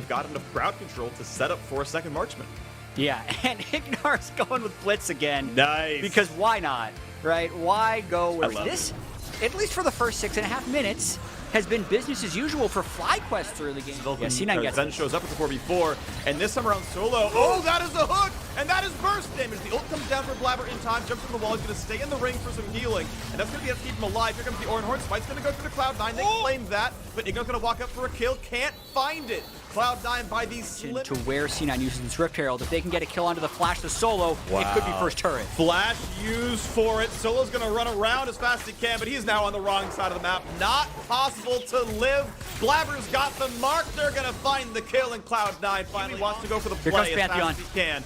they've got enough crowd control to set up for a second marksman. Yeah, and Ignar's going with Blitz again. Nice. Because why not, right? Why go with this? It. At least for the first 6.5 minutes, has been business as usual for FlyQuest through the game. Yeah, C9 gets Zen shows up with the 4v4, and this time around Solo, oh, that is the hook, and that is burst damage. The ult comes down for Blabber in time, jumps from the wall, he's going to stay in the ring for some healing, and that's going to be enough to keep him alive. Here comes the Oranhorn, Spite's going to go through the Cloud9, they claim that, but Igno's going to walk up for a kill, can't find it. Cloud9 by these slim... To where C9 uses this Rift Herald, if they can get a kill onto the Flash to Solo, it could be first turret. Flash used for it. Solo's going to run around as fast as he can, but he's now on the wrong side of the map. Not possible to live. Blabber's got the mark. They're going to find the kill, and Cloud9 finally wants to go for the play as fast as he can.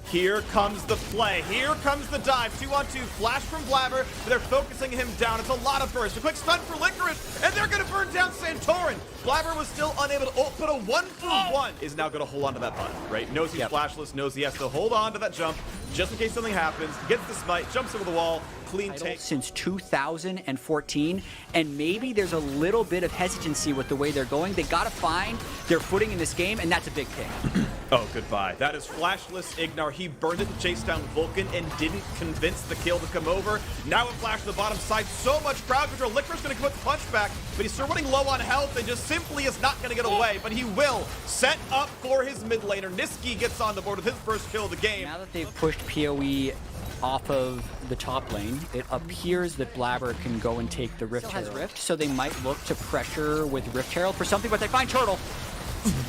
Here comes the play. Here comes the dive. 2-on-2. Flash from Blabber. They're focusing him down. It's a lot of burst. A quick stun for Licorice, and they're going to burn down Santorin. Blabber was still unable to ult, but a 1-for-1 is now going to hold on to that button, right? Knows he's flashless, knows he has to hold on to that jump just in case something happens. Gets the smite, jumps over the wall. Clean take. Since 2014, and maybe there's a little bit of hesitancy with the way they're going. They got to find their footing in this game, and that's a big thing. Oh, goodbye. That is flashless Ignar. He burned it to chase down Vulcan and didn't convince the kill to come over. Now a flash to the bottom side. So much crowd control. Licorice going to come with the punch back, but he's still running low on health and just simply is not going to get away. But he will set up for his mid laner. Niski gets on the board with his first kill of the game. Now that they've pushed PoE off of the top lane, it appears that Blabber can go and take the Rift Herald. Rift, so they might look to pressure with Rift Herald for something, but they find Turtle.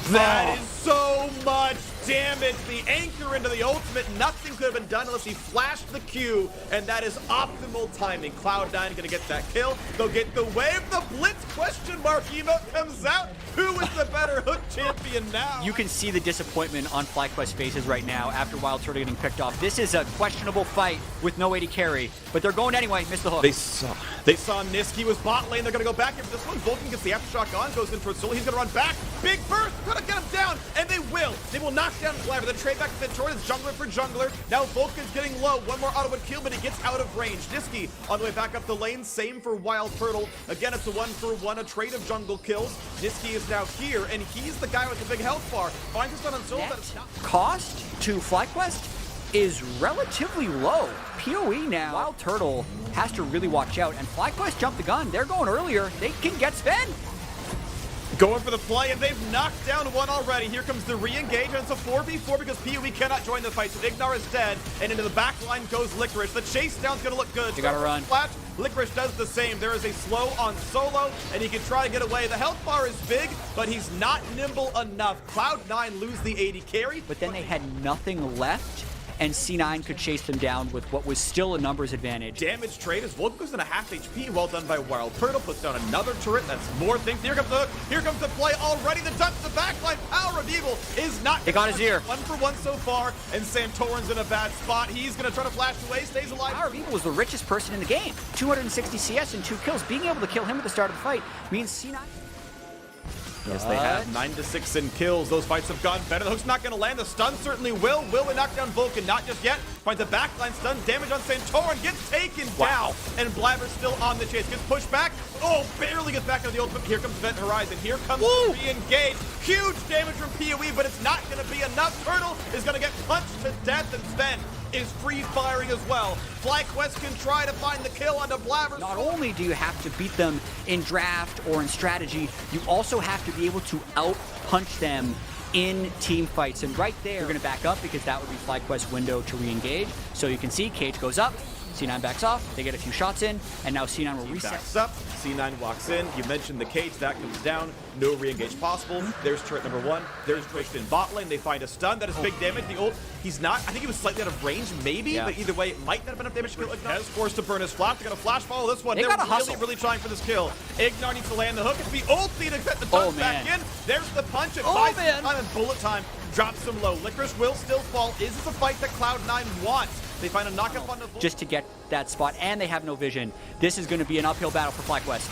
That is so much damage. The anchor into the ultimate. Nothing could have been done unless he flashed the Q, and that is optimal timing. Cloud9 going to get that kill. They'll get the wave. The Blitz question mark emote comes out. Who is the better hook champion now? You can see the disappointment on FlyQuest faces right now after Wild Turtle getting picked off. This is a questionable fight with no AD carry, but they're going anyway. Missed the hook. They saw Niski was bot lane. They're going to go back in for this one. Vulcan gets the aftershock on, goes in towards Solo. He's going to run back. Big burst. Going to get him down, and they will. They will knock down Blabber. Then trade back to Santorin. It's jungler for jungler. Now Vulcan's getting low. One more auto kill, but he gets out of range. Niski on the way back up the lane. Same for Wild Turtle. Again, it's a 1-for-1, a trade of jungle kills. Niski is now here, and he's the guy with the big health bar. Finds a stun on Solo. That is not cost to FlyQuest is relatively low. PoE now. Wild Turtle has to really watch out, and FlyQuest jumped the gun. They're going earlier. They can get Sven. Going for the play, and they've knocked down one already. Here comes the re-engage, and it's a 4v4 because PoE cannot join the fight, so Ignar is dead, and into the back line goes Licorice. The chase down's going to look good. You got to run. Flash. Licorice does the same. There is a slow on Solo, and he can try to get away. The health bar is big, but he's not nimble enough. Cloud9 lose the AD carry. But then they had nothing left, and C9 could chase them down with what was still a numbers advantage. Damage trade as Vulcan goes in a half HP. Well done by Wild Turtle. Puts down another turret. That's more things. Here comes the hook. Here comes the play already. The touch, the backline. Power of Evil is not. It got his ear. 1-for-1 so far, and Santorin's in a bad spot. He's going to try to flash away. Stays alive. Power of Evil was the richest person in the game. 260 CS and 2 kills. Being able to kill him at the start of the fight means C9... Yes, they have 9-6 in kills. Those fights have gone better. The hook's not going to land. The stun certainly will. Will it knock down Vulcan? Not just yet. Finds a backline stun. Damage on Santorin. Gets taken down. And Blabber's still on the chase. Gets pushed back. Oh, barely gets back into the ultimate. Here comes Event Horizon. Here comes the re-engage. Huge damage from PoE, but it's not going to be enough. Turtle is going to get punched to death, and Sven is free firing as well. FlyQuest can try to find the kill onto Blabber. Not only do you have to beat them in draft or in strategy, you also have to be able to out-punch them in team fights. And right there, you're going to back up because that would be FlyQuest's window to re-engage. So you can see Cage goes up, C9 backs off, they get a few shots in, and now C9 will reset. Backs up, C9 walks in, you mentioned the Cage, that comes down, no re-engage possible. There's turret number 1, there's Twitched in bot lane, they find a stun, that is big damage. The ult, he's not, I think he was slightly out of range, maybe, but either way, it might not have been enough damage to kill Ignar. Is forced to burn his flash, they're gonna flash follow this one. They're really trying for this kill. Ignar needs to land the hook, it's the ulti to get the touch back in. There's the punch, it buys some time, and bullet time drops him low. Licorice will still fall. Is this a fight that Cloud9 wants? They find a knockup on the just to get that spot, and they have no vision. This is going to be an uphill battle for FlyQuest.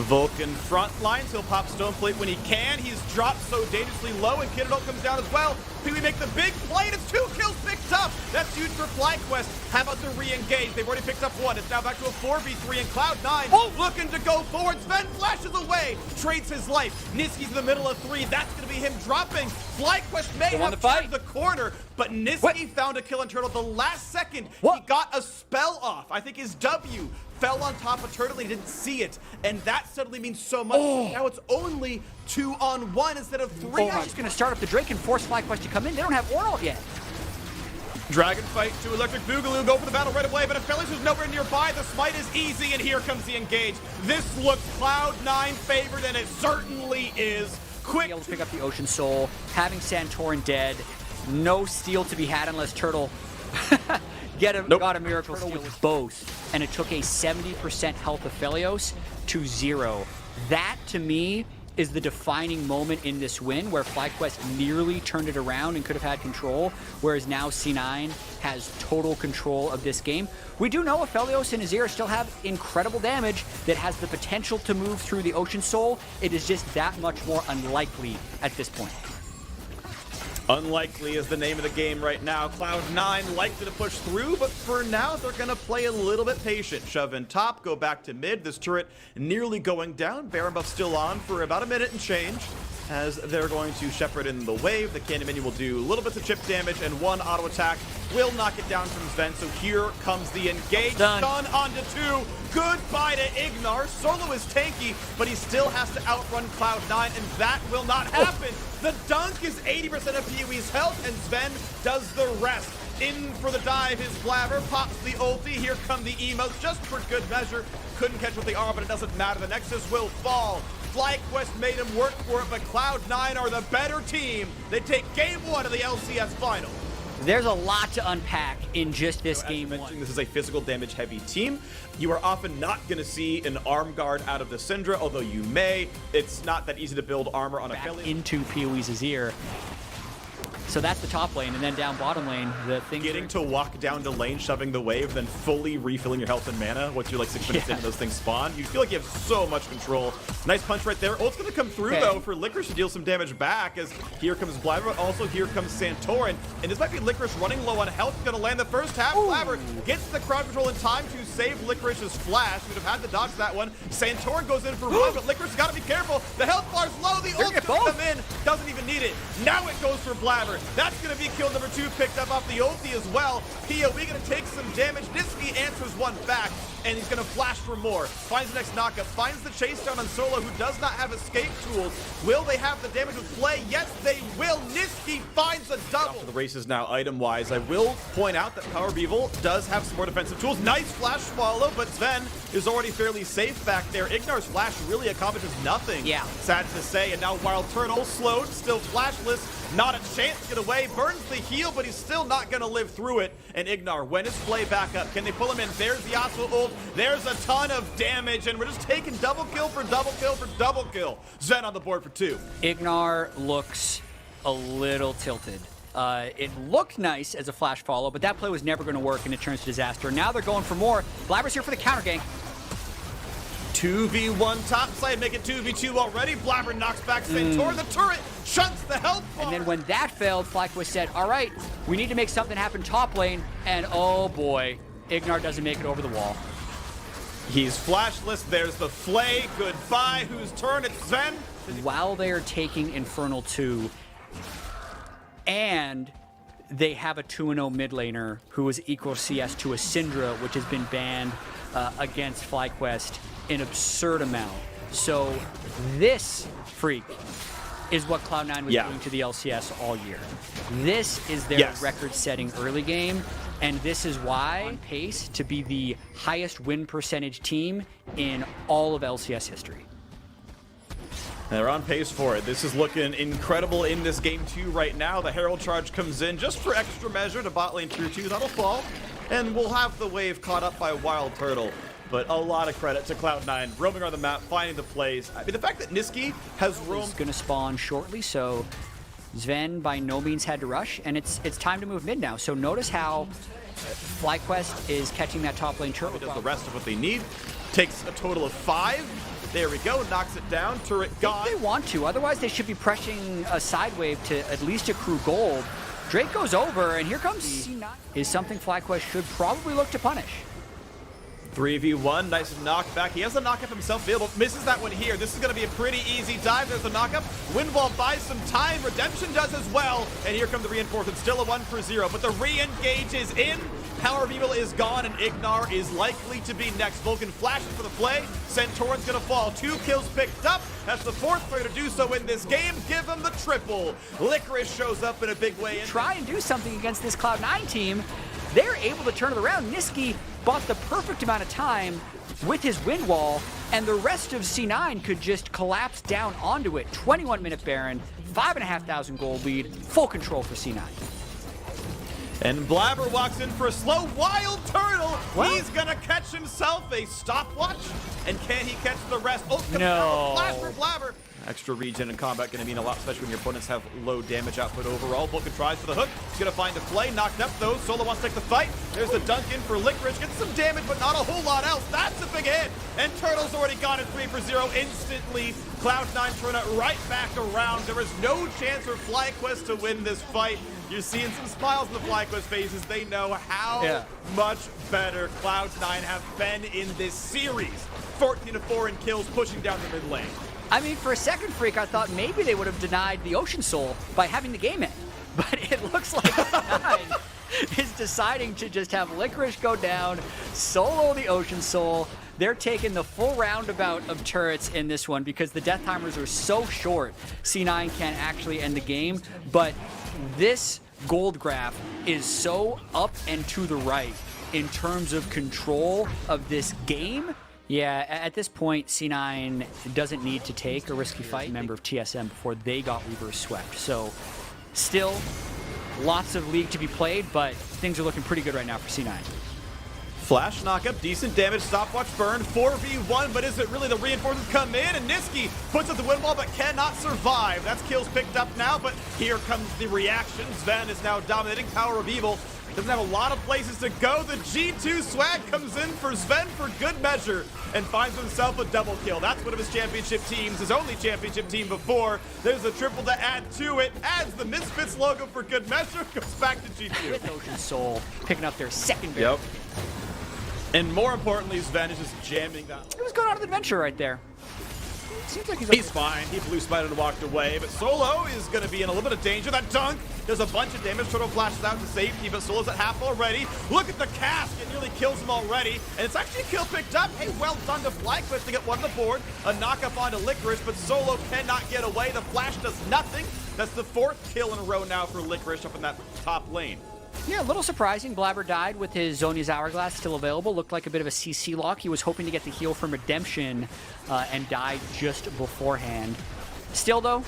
Vulcan front lines. He'll pop Stone Plate when he can. He's dropped so dangerously low, and Kiddle comes down as well. Pee-wee make the big play, and it's 2 kills picked up. That's huge for FlyQuest. How about the re-engage? They've already picked up 1. It's now back to a 4v3, and Cloud9 looking to go forward. Sven flashes away, trades his life. Niski's in the middle of 3. That's going to be him dropping. FlyQuest may have turned the corner, but Niski found a kill on Turtle the last second. He got a spell off. I think his W fell on top of Turtle and he didn't see it, and that suddenly means so much. Now it's only 2-on-1 instead of 3. I'm just going to start up the Drake and force FlyQuest to come in. They don't have Ornalt yet. Dragon fight to Electric Boogaloo, go for the battle right away, but Aphelios is nowhere nearby. The smite is easy, and here comes the engage. This looks Cloud9 favored, and it certainly is. Quick Be able to pick up the Ocean Soul, having Santorin dead, no steal to be had unless Turtle got a miracle steal with both, and it took a 70% health of Aphelios to 0. That, to me, is the defining moment in this win, where FlyQuest nearly turned it around and could have had control, whereas now C9 has total control of this game. We do know Aphelios and Azir still have incredible damage that has the potential to move through the Ocean Soul. It is just that much more unlikely at this point. Unlikely is the name of the game right now. Cloud9 likely to push through, but for now, they're going to play a little bit patient. Shove in top, go back to mid. This turret nearly going down. Baron buff still on for about a minute and change, as they're going to shepherd in the wave. The cannon minion will do little bits of chip damage, and 1 auto attack will knock it down from Sven. So here comes the engage. Stun onto 2. Goodbye to Ignar. Solo is tanky, but he still has to outrun Cloud9, and that will not happen. The dunk is 80% of Pee-wee's health, and Sven does the rest. In for the dive, his Blabber pops the ulti. Here come the emotes, just for good measure. Couldn't catch with the arm, but it doesn't matter. The Nexus will fall. FlyQuest made him work for it, but Cloud9 are the better team. They take game 1 of the LCS final. There's a lot to unpack in just this game one. This is a physical damage heavy team. You are often not going to see an arm guard out of the Syndra, although you may. It's not that easy to build armor on a Aphelios. Into Pee-wee's Azir. So that's the top lane, and then down bottom lane, the thing getting to walk down to lane, shoving the wave, then fully refilling your health and mana once you're like 6 minutes into those things spawn. You feel like you have so much control. Nice punch right there. Ult's gonna come through though for Licorice to deal some damage back, as here comes Blabber, but also here comes Santorin. And this might be Licorice running low on health, gonna land the first half. Blabber gets the crowd control in time to save Licorice's flash. Would have had to dodge that one. Santorin goes in for one, but Licorice gotta be careful. The health bar's low, the ult's gonna come in, doesn't even need it. Now it goes for Blabber. That's gonna be kill number 2, picked up off the ulti as well. PoE gonna take some damage. Niski answers one back, and he's gonna flash for more. Finds the next knockup, finds the chase down on Solo, who does not have escape tools. Will they have the damage with play? Yes, they will. Niski finds a double. The race is now item-wise. I will point out that Power Beevil does have some more defensive tools. Nice flash follow, but Sven is already fairly safe back there. Ignar's flash really accomplishes nothing. Yeah. Sad to say, and now Wild Turtle slowed, still flashless. Not a chance to get away. Burns the heal, but he's still not going to live through it. And Ignar, when his play back up, can they pull him in? There's the Yasuo ult. There's a ton of damage, and we're just taking double kill for double kill for double kill. Zen on the board for 2. Ignar looks a little tilted. It looked nice as a flash follow, but that play was never going to work, and it turns to disaster. Now they're going for more. Blabber's here for the counter gank. 2v1 top side, make it 2v2 already. Blabber knocks back Santorin. The turret shunts the health bar. And then when that failed, FlyQuest said, all right, we need to make something happen top lane. And oh boy, Ignar doesn't make it over the wall. He's flashless. There's the flay. Goodbye. Whose turn? It's Sven. While they are taking Infernal 2, and they have a 2-0 mid laner who is equal CS to a Syndra, which has been banned against FlyQuest an absurd amount. So this freak is what Cloud9 was doing to the LCS all year. This is their record-setting early game, and this is why on pace to be the highest win percentage team in all of LCS history. They're on pace for it. This is looking incredible in this game 2 right now. The Herald charge comes in just for extra measure to bot lane tier 2. That'll fall, and we'll have the wave caught up by Wild Turtle. But a lot of credit to Cloud9, roaming around the map, finding the plays. I mean, the fact that Niski has roamed... He's going to spawn shortly, so Sven by no means had to rush, and it's time to move mid now. So notice how FlyQuest is catching that top lane turtle. Does the rest of what they need. Takes a total of 5. There we go, knocks it down, turret gone. They want to, otherwise they should be pressing a side wave to at least accrue gold. Drake goes over, and here comes C9. Is something FlyQuest should probably look to punish. 3v1, nice knockback. He has the knockup himself available, misses that one here. This is going to be a pretty easy dive. There's the knockup. Windwall buys some time. Redemption does as well. And here come the reinforcements. Still a 1-for-0, but the re-engage is in. Power of Evil is gone, and Ignar is likely to be next. Vulcan flashes for the play. Centaur's going to fall. 2 kills picked up. That's the 4th player to do so in this game. Give him the triple. Licorice shows up in a big way. Try and do something against this Cloud9 team. They're able to turn it around. Niski bought the perfect amount of time with his wind wall, and the rest of C9 could just collapse down onto it. 21-minute Baron, 5,500 gold lead, full control for C9. And Blabber walks in for a slow wild turtle. What? He's gonna catch himself a stopwatch. And can he catch the rest? Oh, no. Flash for Blabber. Extra regen in combat gonna mean a lot, especially when your opponents have low damage output overall. Vulcan tries for the hook. He's gonna find the play. Knocked up though. Solo wants to take the fight. There's the dunk in for Licorice. Gets some damage, but not a whole lot else. That's a big hit. And Turtle's already got it 3-for-0 instantly. Cloud9 turn it right back around. There is no chance for FlyQuest to win this fight. You're seeing some smiles in the FlyQuest faces. They know how much better Cloud9 have been in this series. 14-4 in kills, pushing down the mid lane. I mean, for a second, Freak, I thought maybe they would have denied the Ocean Soul by having the game in. But it looks like C9 is deciding to just have Licorice go down, solo the Ocean Soul. They're taking the full roundabout of turrets in this one because the death timers are so short, C9 can't actually end the game. But this gold graph is so up and to the right in terms of control of this game. Yeah, at this point, C9 doesn't need to take a risky fight. Member of TSM before they got reverse swept. So, still, lots of league to be played, but things are looking pretty good right now for C9. Flash knockup, decent damage, stopwatch burn, 4v1, but is it really? The reinforcements come in, and Niski puts up the wind wall, but cannot survive. That's kills picked up now, but here comes the reaction. Sven is now dominating. Power of Evil doesn't have a lot of places to go. The G2 swag comes in for Sven for good measure and finds himself a double kill. That's one of his championship teams, his only championship team before. There's a triple to add to it. Adds the Misfits logo for good measure. Goes back to G2. With Ocean Soul picking up their second barrel. Yep. And more importantly, Sven is just jamming that. What was going on with Adventure right there? Seems like he's fine. He blue spied and walked away, but Solo is going to be in a little bit of danger. That dunk does a bunch of damage. Turtle flashes out to safety, but Solo's at half already. Look at the cast. It nearly kills him already, and it's actually a kill picked up. Hey, well done to FlyQuest to get one on the board. A knock up onto Licorice, but Solo cannot get away. The flash does nothing. That's the 4th kill in a row now for Licorice up in that top lane. Yeah, a little surprising. Blabber died with his Zhonya's Hourglass still available. Looked like a bit of a CC lock. He was hoping to get the heal from Redemption and died just beforehand. Still, though,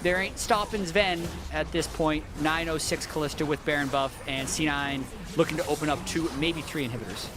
there ain't stopping Sven at this point. 906 Callista with Baron buff, and C9 looking to open up 2, maybe 3 inhibitors.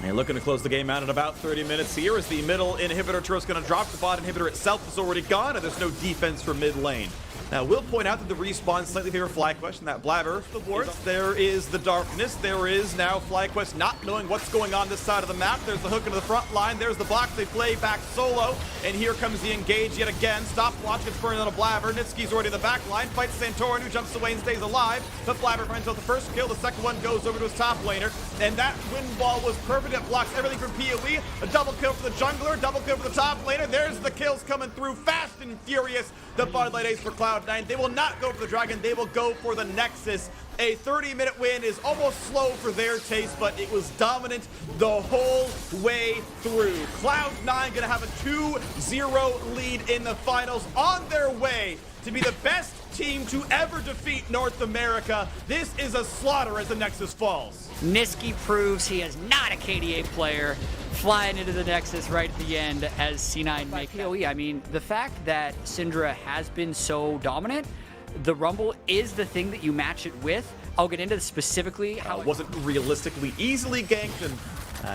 And looking to close the game out in about 30 minutes here as the middle inhibitor turret's going to drop. The bot inhibitor itself is already gone, and there's no defense for mid lane. Now, we'll point out that the respawn slightly favor FlyQuest and that Blabber. The boards. There is the darkness. There is now FlyQuest not knowing what's going on this side of the map. There's the hook into the front line. There's the block. They play back solo. And here comes the engage yet again. Stopwatch gets burned on a Blabber. Nitski's already in the back line. Fights Santorin, who jumps away and stays alive. But Blabber finds out the first kill. The second one goes over to his top laner. And that wind wall was perfect. It blocks everything from PoE. A double kill for the jungler. Double kill for the top laner. There's the kills coming through fast and furious. The Bud Light Ace for Cloud9. They will not go for the Dragon. They will go for the Nexus. A 30-minute win is almost slow for their taste, but it was dominant the whole way through. Cloud9 going to have a 2-0 lead in the finals, on their way to be the best team to ever defeat North America. This is a slaughter as the Nexus falls. Niski proves he is not a KDA player, flying into the Nexus right at the end as C9 make PoE. I mean, the fact that Syndra has been so dominant, the Rumble is the thing that you match it with. I'll get into specifically how it wasn't realistically easily ganked and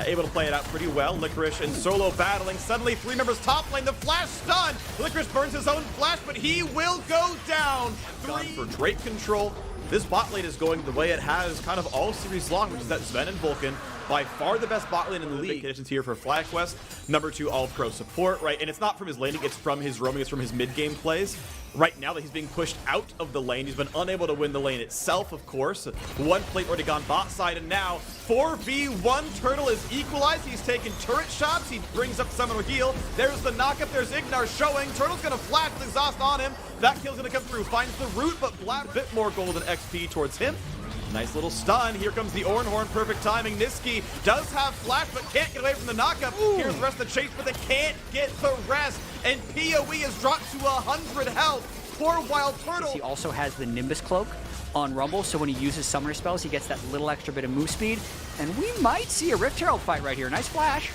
able to play it out pretty well. Licorice and Solo battling. Suddenly, 3 members top lane. The flash stun. Licorice burns his own flash, but he will go down. 3 for Drake control. this bot lane is going the way it has kind of all series long, which is that Sven and Vulcan, by far the best bot lane in the league. Big conditions here for FlyQuest. Number 2 all-pro support, right? And it's not from his laning, it's from his roaming, it's from his mid-game plays. Right now that he's being pushed out of the lane, he's been unable to win the lane itself, of course. One plate already gone bot side, and now 4v1 Turtle is equalized. He's taking turret shots. He brings up Summoner Heal. There's the knockup. There's Ignar showing. Turtle's going to flash the exhaust on him. That kill's going to come through. Finds the root, but Blabber a bit more golden XP towards him. Nice little stun. Here comes the Ornhorn. Perfect timing. Niski does have flash, but can't get away from the knockup. Here's the rest of the chase, but they can't get the rest. And PoE is dropped to 100 health. Poor Wild Turtle. He also has the Nimbus Cloak on Rumble, so when he uses summoner spells, he gets that little extra bit of move speed. And we might see a Rift Herald fight right here. Nice flash.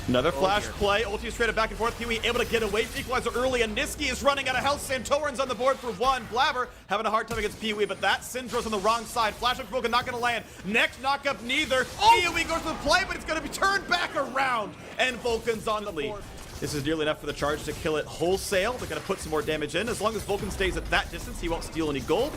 Another flash play. Ulti is traded back and forth. PoE able to get away from Equalizer early, and Niski is running out of health. Santorin's on the board for 1. Blabber having a hard time against PoE, but that Syndra's on the wrong side. Flash up Vulcan not going to land. Next knockup neither. PoE goes to the play, but it's going to be turned back around, and Vulcan's on the lead. This is nearly enough for the charge to kill it wholesale. They're going to put some more damage in. As long as Vulcan stays at that distance, he won't steal any gold.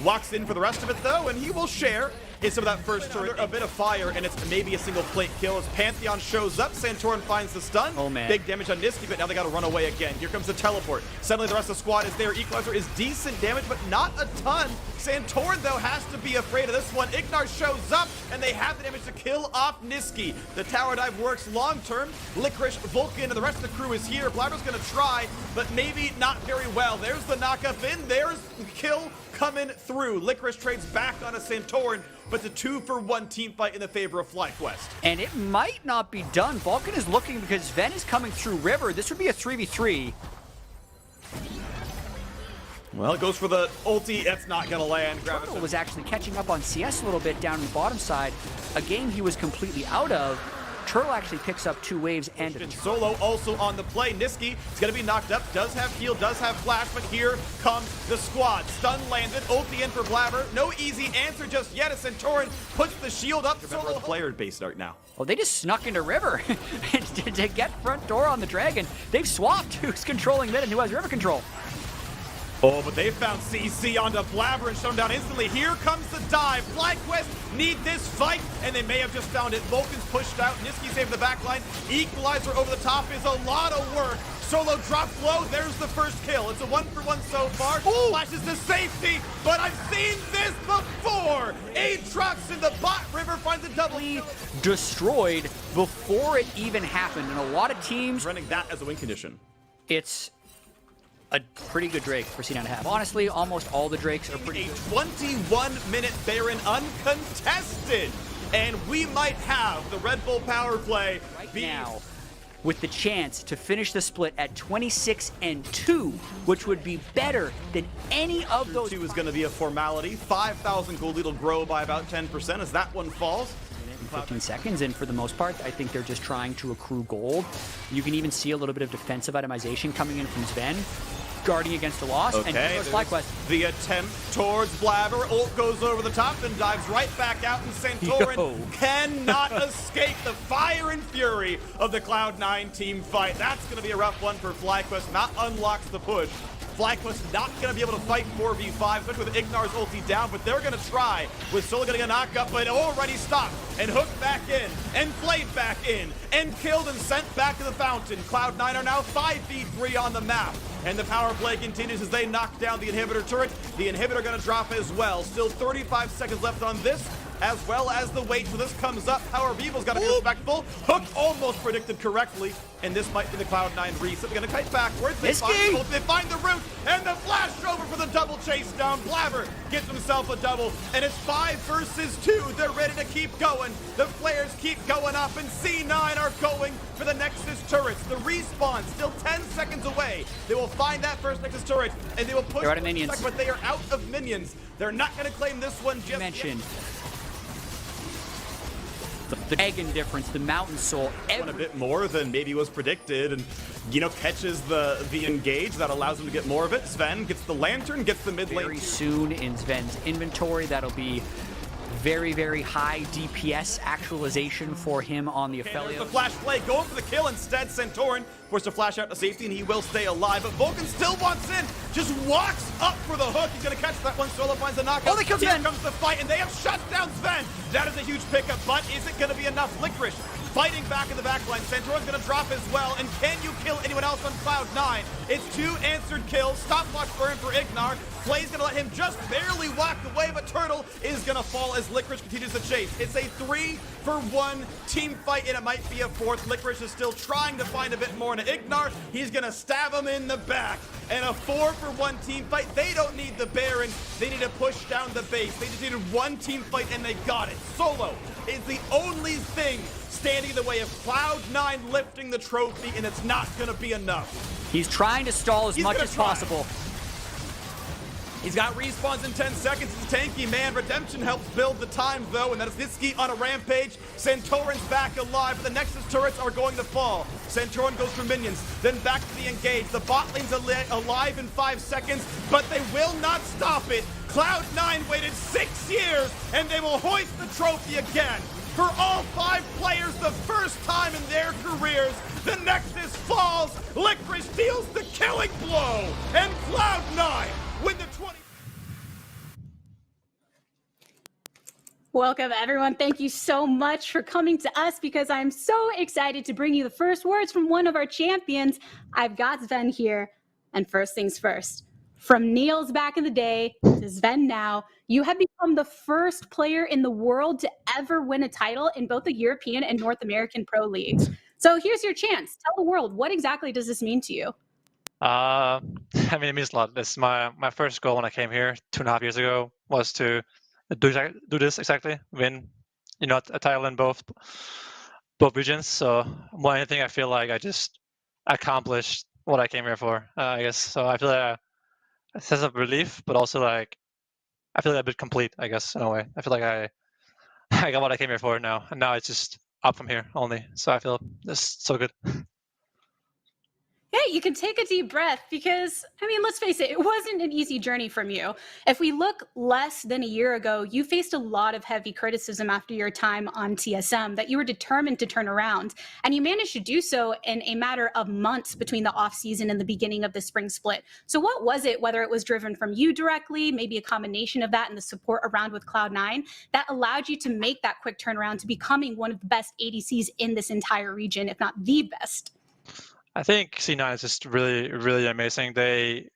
Walks in for the rest of it, though, and he will share in some of that first turret. A bit of fire, and it's maybe a single plate kill as Pantheon shows up. Santorin finds the stun. Oh, man. Big damage on Niski, but now they got to run away again. Here comes the teleport. Suddenly the rest of the squad is there. Equalizer is decent damage, but not a ton. Santorin, though, has to be afraid of this one. Ignar shows up, and they have the damage to kill off Niski. The tower dive works long-term. Licorice, Vulcan, and the rest of the crew is here. Blabber's going to try, but maybe not very well. There's the knockup in. There's the kill coming through. Licorice trades back on a Santorin, but the 2-for-1 team fight in the favor of FlyQuest. And it might not be done. Vulcan is looking because Sven is coming through River. This would be a 3v3. Well, it goes for the ulti. That's not going to land. Turtle was actually catching up on CS a little bit down in the bottom side. A game he was completely out of. Turtle actually picks up 2 waves and Solo also on the play. Niski is going to be knocked up, does have heal, does have flash, but here comes the squad. Stun landed, ulti in for Blabber. No easy answer just yet as Santorin puts the shield up. Solo player base start now. Oh, they just snuck into River to get front door on the Dragon. They've swapped who's controlling mid and who has River control. Oh, but they found CC onto Blabber and shut him down instantly. Here comes the dive. FlyQuest need this fight, and they may have just found it. Vulcan's pushed out. Niski saved the backline. Equalizer over the top is a lot of work. Solo drops low. There's the first kill. It's a 1-for-1 so far. Ooh. Flashes to safety, but I've seen this before. Aatrox in the bot. River finds a double. Destroyed before it even happened, and a lot of teams running that as a win condition. It's a pretty good Drake for C9 to have. Honestly, almost all the Drakes are pretty good. 21-minute Baron uncontested, and we might have the Red Bull power play right now with the chance to finish the split at 26-2, which would be better than any of those. 2 is going to be a formality. 5,000 gold lead will grow by about 10% as that one falls. 15 seconds, and for the most part, I think they're just trying to accrue gold. You can even see a little bit of defensive itemization coming in from Sven, guarding against the loss. Okay, and FlyQuest. The attempt towards Blabber. Ult goes over the top and dives right back out, and Santorin cannot escape the fire and fury of the Cloud9 team fight. That's going to be a rough one for FlyQuest. Not unlocks the push. FlyQuest not going to be able to fight 4v5, especially with Ignar's ulti down, but they're going to try with Solo getting a knockup, but already stopped and hooked back in and played back in and killed and sent back to the fountain. Cloud9 are now 5v3 on the map, and the power play continues as they knock down the inhibitor turret. The inhibitor going to drop as well. Still 35 seconds left on this, as well as the wait till this comes up. Power of Evil's got to be respectful. Hook almost predicted correctly, and this might be the Cloud9 reset. They're going to kite backwards. They find the root, and the flash over for the double chase down. Blabber gets himself a double, and it's 5 versus 2. They're ready to keep going. The players keep going up, and C9 are going for the Nexus turrets. The respawn still 10 seconds away. They will find that first Nexus turret, and they will push. They're out of minions. But they are out of minions. They're not going to claim this one just yet. The dragon difference, the mountain soul, a bit more than maybe was predicted, and catches the engage that allows him to get more of it. Sven gets the lantern, gets the mid lane. Very soon in Sven's inventory, that'll be very, very high DPS actualization for him on the affiliate. The flash play going for the kill instead. Santorin forced to flash out to safety, and he will stay alive. But Vulcan still wants in, just walks up for the hook. He's going to catch that one. Solo finds the knockout. Oh, they killed Here Sven. comes the fight, and they have shut down Sven. That is a huge pickup, but is it going to be enough? Licorice fighting back in the backline. Santora's going to drop as well, and can you kill anyone else on Cloud9? It's 2 answered kills. Stopwatch burn for Ignar. Play's going to let him just barely walk away, but Turtle is going to fall as Licorice continues the chase. It's a 3-for-1 team fight, and it might be a 4th. Licorice is still trying to find a bit more into Ignar. He's going to stab him in the back. And a 4-for-1 team fight. They don't need the Baron. They need to push down the base. They just needed one team fight, and they got it. Solo is the only thing standing in the way of Cloud9 lifting the trophy, and it's not going to be enough. He's trying to stall as much as possible. He's got respawns in 10 seconds. It's a tanky man. Redemption helps build the time, though, and that is Nitsky on a rampage. Santorin's back alive, but the Nexus turrets are going to fall. Santorin goes for minions, then back to the engage. The bot lane's alive in 5 seconds, but they will not stop it. Cloud9 waited 6 years, and they will hoist the trophy again. For all 5 players, the first time in their careers, the Nexus falls. Licorice deals the killing blow, and Cloud9 win the 20. Welcome, everyone. Thank you so much for coming to us because I'm so excited to bring you the first words from one of our champions. I've got Sven here. And first things first, from Niels back in the day to Sven now, you have become the first player in the world to ever win a title in both the European and North American Pro Leagues. So here's your chance. Tell the world, what exactly does this mean to you? I mean, it means a lot. This is my first goal when I came here 2.5 years ago was to do this exactly, win, a title in both regions. So more than anything, I feel like I just accomplished what I came here for. I guess so. I feel like a sense of relief, but also like I feel like a bit complete. I guess in a way, I feel like I got what I came here for now, and now it's just up from here only. So I feel this so good. Yeah, you can take a deep breath because, I mean, let's face it, it wasn't an easy journey from you. If we look less than a year ago, you faced a lot of heavy criticism after your time on TSM that you were determined to turn around. And you managed to do so in a matter of months between the offseason and the beginning of the spring split. So what was it, whether it was driven from you directly, maybe a combination of that and the support around with Cloud9, that allowed you to make that quick turnaround to becoming one of the best ADCs in this entire region, if not the best? I think C9 is just really, really amazing. They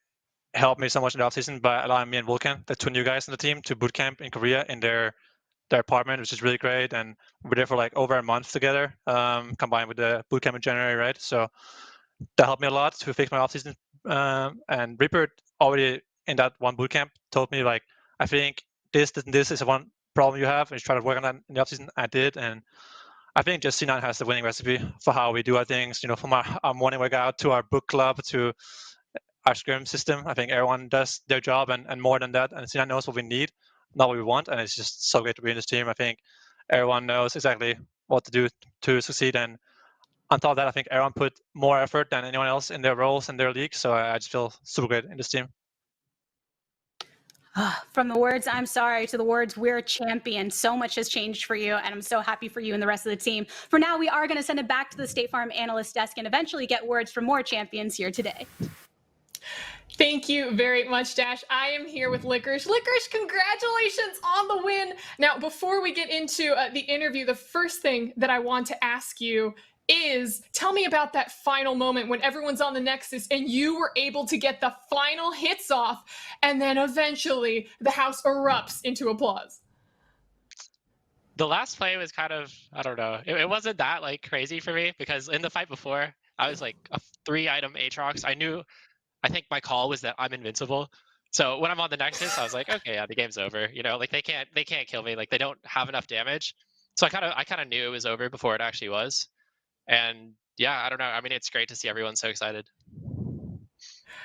helped me so much in the offseason by allowing me and Vulcan, the 2 new guys in the team, to boot camp in Korea in their apartment, which is really great. And we were there for like over a month together, combined with the boot camp in January, right? So that helped me a lot to fix my offseason. And Reaper already in that one boot camp told me like, I think this is one problem you have, and you try to work on that in the offseason. I did, and I think just C9 has the winning recipe for how we do our things, from our morning workout to our book club to our scrim system. I think everyone does their job and more than that. And C9 knows what we need, not what we want. And it's just so great to be in this team. I think everyone knows exactly what to do to succeed. And on top of that, I think everyone put more effort than anyone else in their roles and their league. So I just feel super great in this team. From the words, I'm sorry, to the words, we're a champion. So much has changed for you, and I'm so happy for you and the rest of the team. For now, we are going to send it back to the State Farm analyst desk and eventually get words from more champions here today. Thank you very much, Dash. I am here with Licorice. Licorice, congratulations on the win. Now, before we get into the interview, the first thing that I want to ask you is tell me about that final moment when everyone's on the Nexus and you were able to get the final hits off, and then eventually the house erupts into applause. The last play was kind of, I don't know, it wasn't that like crazy for me because in the fight before, I was like a 3-item Aatrox. I think my call was that I'm invincible. So when I'm on the Nexus, I was like, okay, yeah, the game's over. Like they can't kill me. Like they don't have enough damage. So I kind of knew it was over before it actually was. And yeah, I don't know. I mean, it's great to see everyone so excited.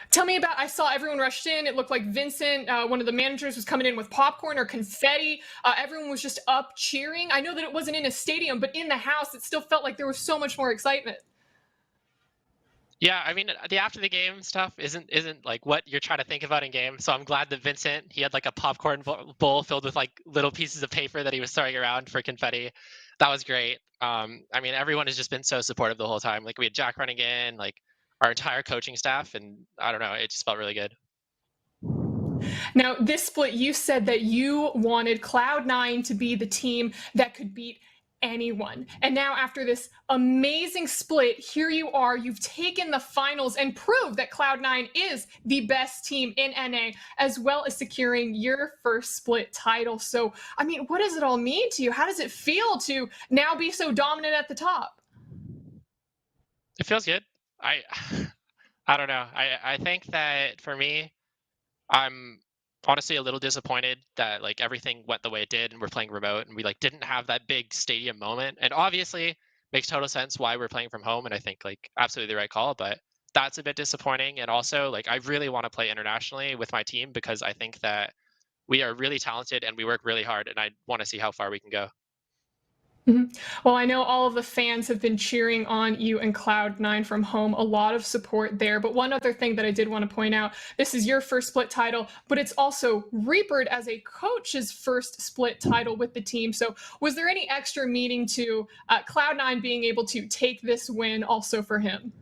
Tell me about, I saw everyone rushed in. It looked like Vincent, one of the managers, was coming in with popcorn or confetti. Everyone was just up cheering. I know that it wasn't in a stadium, but in the house, it still felt like there was so much more excitement. Yeah, I mean, the after the game stuff isn't like what you're trying to think about in game. So I'm glad that Vincent, he had like a popcorn bowl filled with like little pieces of paper that he was throwing around for confetti. That was great. I mean, everyone has just been so supportive the whole time. Like we had Jack running in, like our entire coaching staff, and I don't know, it just felt really good. Now, this split, you said that you wanted Cloud9 to be the team that could beat anyone. And now, after this amazing split, here you are. You've taken the finals and proved that Cloud9 is the best team in NA, as well as securing your first split title. So, I mean, what does it all mean to you? How does it feel to now be so dominant at the top? It feels good. I I don't know. I think that for me, I'm honestly a little disappointed that like everything went the way it did and we're playing remote and we like didn't have that big stadium moment. And obviously makes total sense why we're playing from home and I think like absolutely the right call, but that's a bit disappointing. And also like I really want to play internationally with my team because I think that we are really talented and we work really hard and I want to see how far we can go. Mhm. Well, I know all of the fans have been cheering on you and Cloud9 from home. A lot of support there. But one other thing that I did want to point out, this is your first split title, but it's also Reapered as a coach's first split title with the team. So was there any extra meaning to Cloud9 being able to take this win also for him?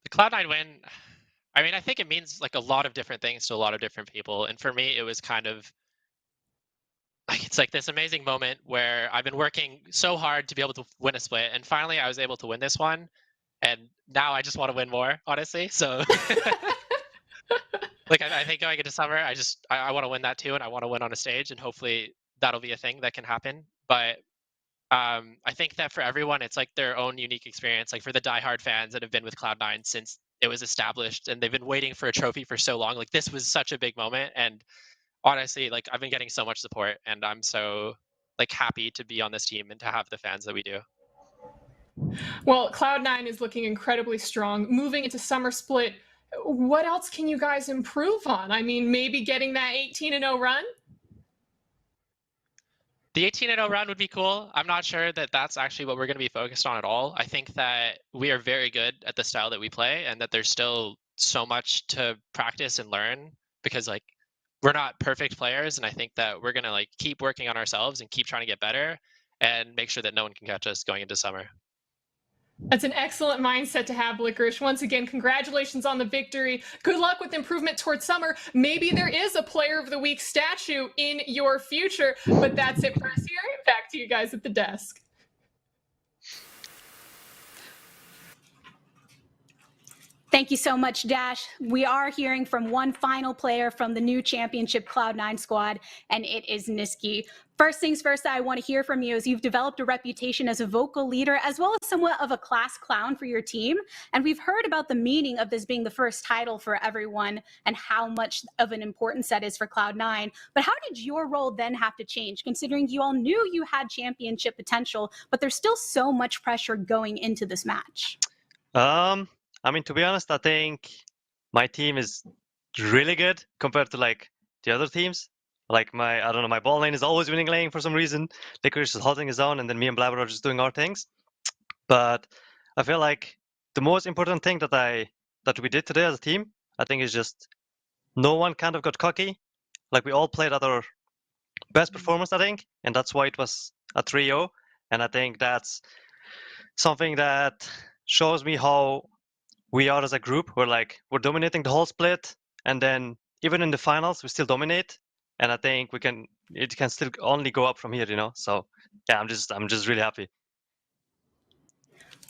The Cloud9 win, I mean, I think it means like a lot of different things to a lot of different people. And for me, it was kind of like it's like this amazing moment where I've been working so hard to be able to win a split, and finally I was able to win this one, and now I just want to win more, honestly. So, like I think going into summer, I want to win that too, and I want to win on a stage, and hopefully that'll be a thing that can happen. But I think that for everyone, it's like their own unique experience. Like for the diehard fans that have been with Cloud9 since it was established, and they've been waiting for a trophy for so long. Like this was such a big moment, and honestly, like I've been getting so much support and I'm so like happy to be on this team and to have the fans that we do. Well, Cloud9 is looking incredibly strong. Moving into summer split, what else can you guys improve on? I mean, maybe getting that 18-0 run? The 18-0 run would be cool. I'm not sure that that's actually what we're going to be focused on at all. I think that we are very good at the style that we play and that there's still so much to practice and learn because like we're not perfect players and I think that we're going to like keep working on ourselves and keep trying to get better and make sure that no one can catch us going into summer. That's an excellent mindset to have, Licorice. Once again, congratulations on the victory. Good luck with improvement towards summer. Maybe there is a Player of the Week statue in your future, but that's it for us here. Back to you guys at the desk. Thank you so much, Dash. We are hearing from one final player from the new championship Cloud9 squad, and it is Niski. First things first, I want to hear from you is you've developed a reputation as a vocal leader as well as somewhat of a class clown for your team. And we've heard about the meaning of this being the first title for everyone and how much of an importance that is for Cloud9. But how did your role then have to change, considering you all knew you had championship potential, but there's still so much pressure going into this match? I mean, to be honest, I think my team is really good compared to like the other teams. Like I don't know, my ball lane is always winning lane for some reason. Licorice is holding his own, and then me and Blabber are just doing our things. But I feel like the most important thing that we did today as a team, I think, is just no one kind of got cocky. Like we all played at our best performance, I think, and that's why it was a 3-0. And I think that's something that shows me how we are as a group. We're dominating the whole split, and then even in the finals we still dominate, and I think it can still only go up from here, you know. So yeah, I'm just really happy.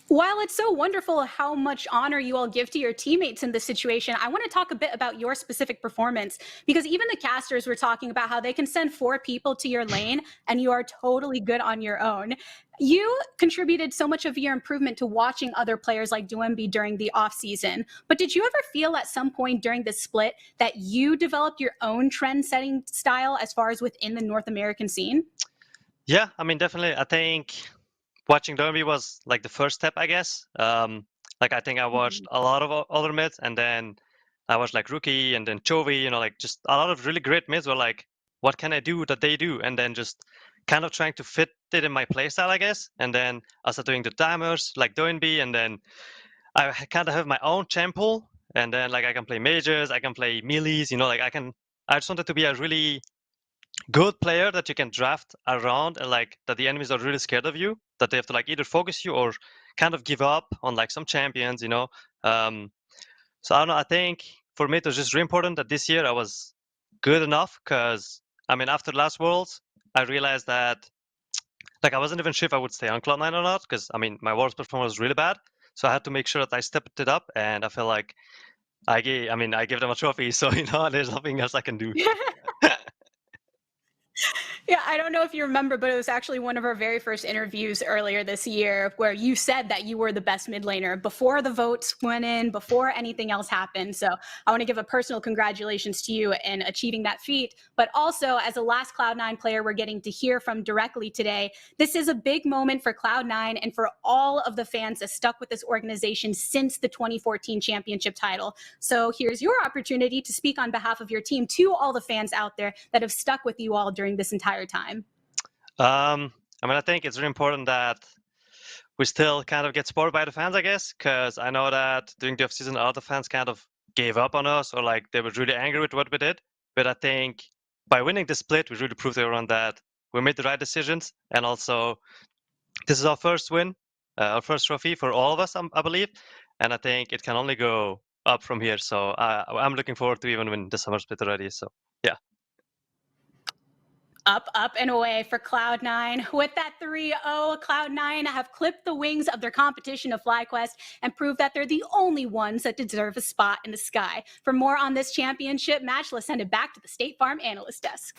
While it's so wonderful how much honor you all give to your teammates in this situation, I want to talk a bit about your specific performance, because even the casters were talking about how they can send 4 people to your lane and you are totally good on your own. You contributed so much of your improvement to watching other players like Duembi during the off season. But did you ever feel at some point during this split that you developed your own trend setting style as far as within the North American scene? Yeah, I mean, definitely. I think watching Derby was like the first step, I guess. Like I think I watched a lot of other mids, and then I watched like Rookie and then Chovy, you know, like just a lot of really great mids were like, what can I do that they do? And then just kind of trying to fit it in my playstyle, I guess. And then I started doing the timers like Doinby, and then I kind of have my own champ pool, and then like I can play mages, I can play melees, you know, like I just wanted to be a really good player that you can draft around, and like that the enemies are really scared of you, that they have to like either focus you or kind of give up on like some champions, you know. So I don't know. I think for me it was just really important that this year I was good enough, because I mean after last Worlds I realized that like I wasn't even sure if I would stay on Cloud9 or not, because I mean my Worlds performance was really bad. So I had to make sure that I stepped it up, and I feel like I gave them a trophy, so you know there's nothing else I can do. Yeah, I don't know if you remember, but it was actually one of our very first interviews earlier this year where you said that you were the best mid laner before the votes went in, before anything else happened. So I want to give a personal congratulations to you in achieving that feat. But also, as a last Cloud9 player we're getting to hear from directly today, this is a big moment for Cloud9 and for all of the fans that stuck with this organization since the 2014 championship title. So here's your opportunity to speak on behalf of your team to all the fans out there that have stuck with you all during this entire time. I mean, I think it's really important that we still kind of get supported by the fans, I guess, because I know that during the offseason, a lot of fans kind of gave up on us, or like they were really angry with what we did. But I think by winning the split, we really proved to everyone that we made the right decisions. And also, this is our first win, our first trophy for all of us, I believe. And I think it can only go up from here. So I'm looking forward to even win the summer split already. So yeah. Up, up, and away for Cloud9. With that 3-0, Cloud9 have clipped the wings of their competition of FlyQuest and proved that they're the only ones that deserve a spot in the sky. For more on this championship match, let's send it back to the State Farm analyst desk.